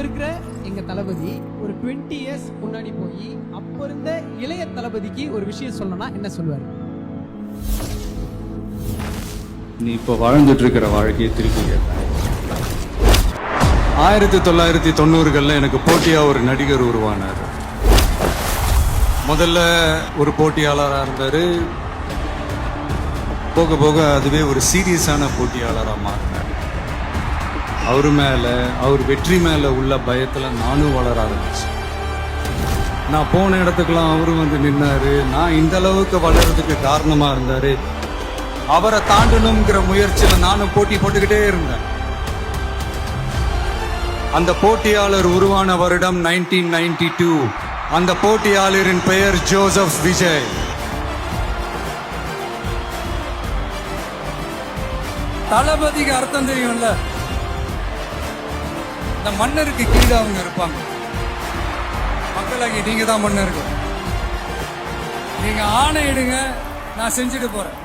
இருக்கிற எங்க தளபதி ஒரு 20 இயர்ஸ் முன்னாடி போய் அப்ப இருந்த இளைய தளபதிக்கு ஒரு விஷயம் சொல்லணும்னா என்ன சொல்லுவாரு? நீ இப்போ வாழ்ந்துட்டு இருக்கிற வாழ்க்கையை திருப்பி கேட்பேன். 1990களில் எனக்கு போட்டியா ஒரு நடிகர் உருவானார். முதல்ல ஒரு போட்டியாளராக இருந்தாரு. போக போக அதுவே ஒரு சீரியஸான போட்டியாளராக மாறினார். அவர் வெற்றி மேல உள்ள பயத்துல நானும் வளர ஆரம்பிச்சேன். நான் போன இடத்துக்கெல்லாம் அவரும் வந்து நின்னாரு. நான் இந்த அளவுக்கு வளர்றதுக்கு காரணமா இருந்தாரு. அவரை தாண்டணுங்கிற முயற்சியில நானும் போட்டி போட்டுக்கிட்டே இருந்தேன். அந்த போட்டியாளர் உருவான வருடம் 1992. அந்த போட்டியாளரின் பெயர் ஜோசப் விஜய். தளபதிக்கு அர்த்தம் தெரியும்ல, இந்த மன்னருக்கு கீழே அவங்க இருப்பாங்க. மக்களாகி நீங்க தான் மன்னருக்கு. நீங்க ஆணையிடுங்க, நான் செஞ்சுட்டு போறேன்.